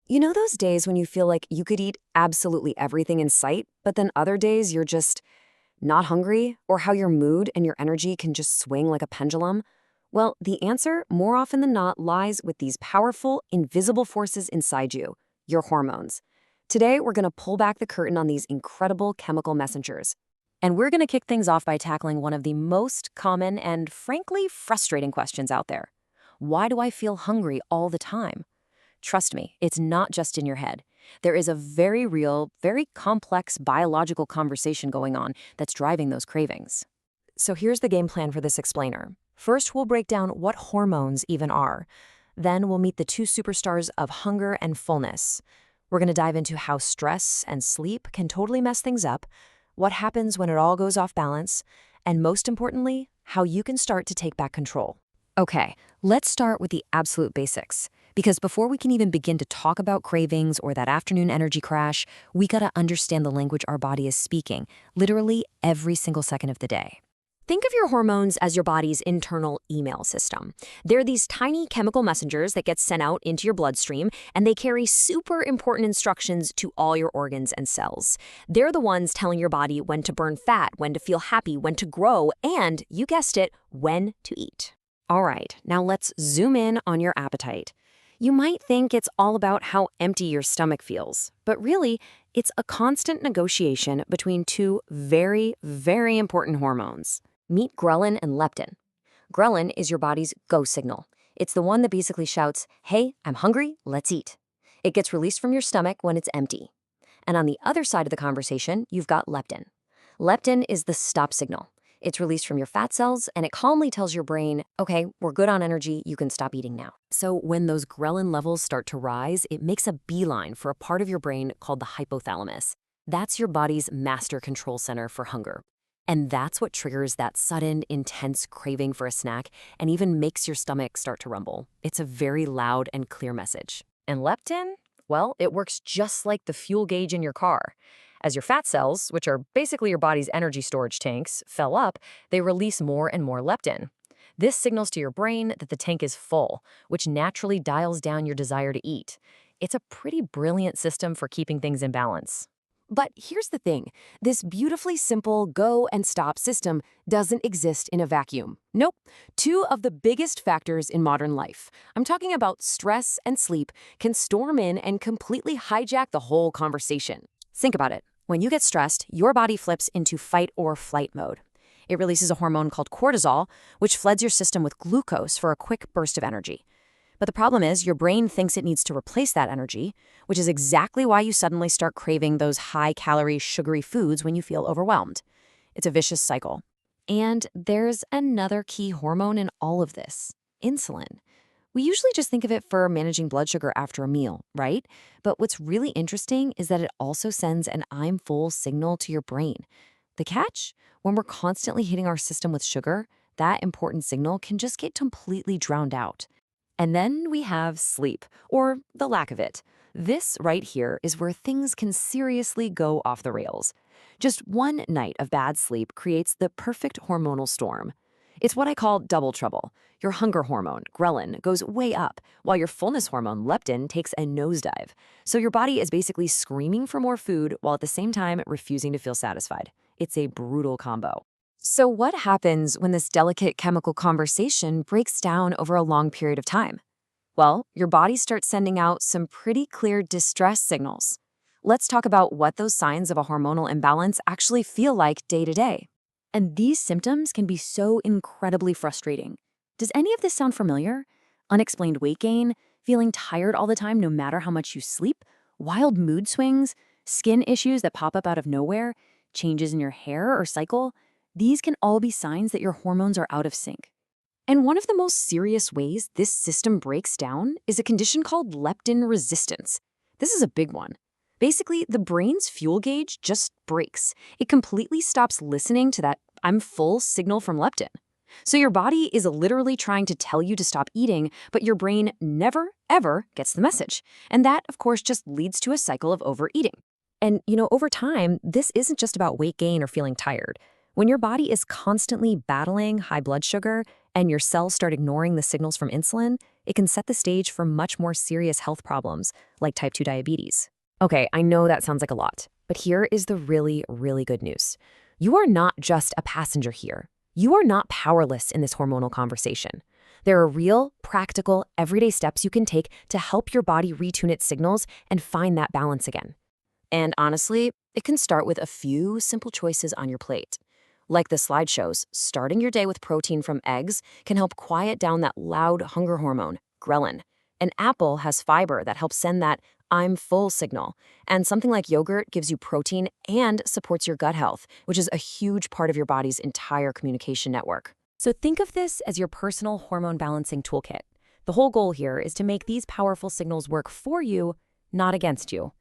You know those days when you feel like you could eat absolutely everything in sight, but then other days you're just not hungry? Or how your mood and your energy can just swing like a pendulum? Well, the answer, more often than not, lies with these powerful, invisible forces inside you, your hormones. Today, we're going to pull back the curtain on these incredible chemical messengers. And we're going to kick things off by tackling one of the most common and, frankly, frustrating questions out there. Why do I feel hungry all the time? Trust me, it's not just in your head. There is a very real, very complex biological conversation going on that's driving those cravings. So here's the game plan for this explainer. First, we'll break down what hormones even are. Then we'll meet the two superstars of hunger and fullness. We're going to dive into how stress and sleep can totally mess things up, what happens when it all goes off balance, and most importantly, how you can start to take back control. Okay, let's start with the absolute basics. Because before we can even begin to talk about cravings or that afternoon energy crash, we gotta understand the language our body is speaking, literally every single second of the day. Think of your hormones as your body's internal email system. They're these tiny chemical messengers that get sent out into your bloodstream, and they carry super important instructions to all your organs and cells. They're the ones telling your body when to burn fat, when to feel happy, when to grow, and, you guessed it, when to eat. All right, now let's zoom in on your appetite. You might think it's all about how empty your stomach feels, but really, it's a constant negotiation between two very, very important hormones. Meet ghrelin and leptin. Ghrelin is your body's go signal. It's the one that basically shouts, "Hey, I'm hungry, let's eat." It gets released from your stomach when it's empty. And on the other side of the conversation, you've got leptin. Leptin is the stop signal. It's released from your fat cells, and it calmly tells your brain, okay, we're good on energy, you can stop eating now. So when those ghrelin levels start to rise, it makes a beeline for a part of your brain called the hypothalamus. That's your body's master control center for hunger. And that's what triggers that sudden, intense craving for a snack and even makes your stomach start to rumble. It's a very loud and clear message. And leptin? Well, it works just like the fuel gauge in your car. As your fat cells, which are basically your body's energy storage tanks, fill up, they release more and more leptin. This signals to your brain that the tank is full, which naturally dials down your desire to eat. It's a pretty brilliant system for keeping things in balance. But here's the thing, this beautifully simple go and stop system doesn't exist in a vacuum. Nope, two of the biggest factors in modern life, I'm talking about stress and sleep, can storm in and completely hijack the whole conversation. Think about it. When you get stressed, your body flips into fight or flight mode. It releases a hormone called cortisol, which floods your system with glucose for a quick burst of energy. But the problem is your brain thinks it needs to replace that energy, which is exactly why you suddenly start craving those high-calorie, sugary foods when you feel overwhelmed. It's a vicious cycle. And there's another key hormone in all of this, insulin. We usually just think of it for managing blood sugar after a meal, right? But what's really interesting is that it also sends an I'm full signal to your brain. The catch? When we're constantly hitting our system with sugar, that important signal can just get completely drowned out. And then we have sleep, or the lack of it. This right here is where things can seriously go off the rails. Just one night of bad sleep creates the perfect hormonal storm. It's what I call double trouble. Your hunger hormone, ghrelin, goes way up, while your fullness hormone, leptin, takes a nosedive. So your body is basically screaming for more food while at the same time refusing to feel satisfied. It's a brutal combo. So what happens when this delicate chemical conversation breaks down over a long period of time? Well, your body starts sending out some pretty clear distress signals. Let's talk about what those signs of a hormonal imbalance actually feel like day to day. And these symptoms can be so incredibly frustrating. Does any of this sound familiar? Unexplained weight gain, feeling tired all the time no matter how much you sleep, wild mood swings, skin issues that pop up out of nowhere, changes in your hair or cycle? These can all be signs that your hormones are out of sync. And one of the most serious ways this system breaks down is a condition called leptin resistance. This is a big one. Basically, the brain's fuel gauge just breaks. It completely stops listening to that I'm full signal from leptin. So your body is literally trying to tell you to stop eating, but your brain never, ever gets the message. And that, of course, just leads to a cycle of overeating. And, over time, this isn't just about weight gain or feeling tired. When your body is constantly battling high blood sugar and your cells start ignoring the signals from insulin, it can set the stage for much more serious health problems like type 2 diabetes. Okay, I know that sounds like a lot, but here is the really, really good news. You are not just a passenger here. You are not powerless in this hormonal conversation. There are real, practical, everyday steps you can take to help your body retune its signals and find that balance again. And honestly, it can start with a few simple choices on your plate. Like the slide shows, starting your day with protein from eggs can help quiet down that loud hunger hormone, ghrelin. An apple has fiber that helps send that I'm full signal. And something like yogurt gives you protein and supports your gut health, which is a huge part of your body's entire communication network. So think of this as your personal hormone balancing toolkit. The whole goal here is to make these powerful signals work for you, not against you.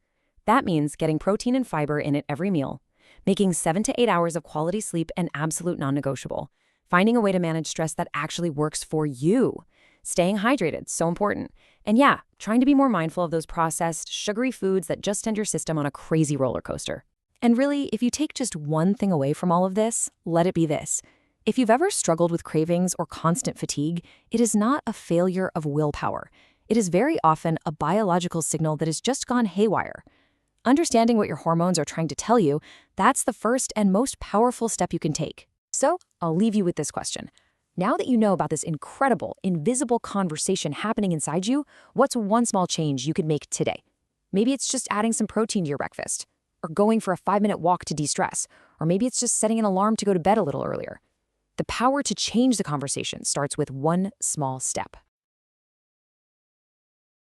That means getting protein and fiber in at every meal, making 7 to 8 hours of quality sleep an absolute non-negotiable, finding a way to manage stress that actually works for you, staying hydrated, so important, and yeah, trying to be more mindful of those processed, sugary foods that just send your system on a crazy roller coaster. And really, if you take just one thing away from all of this, let it be this. If you've ever struggled with cravings or constant fatigue, it is not a failure of willpower. It is very often a biological signal that has just gone haywire. Understanding what your hormones are trying to tell you, that's the first and most powerful step you can take. So, I'll leave you with this question. Now that you know about this incredible, invisible conversation happening inside you, what's one small change you could make today? Maybe it's just adding some protein to your breakfast, or going for a 5-minute walk to de-stress, or maybe it's just setting an alarm to go to bed a little earlier. The power to change the conversation starts with one small step.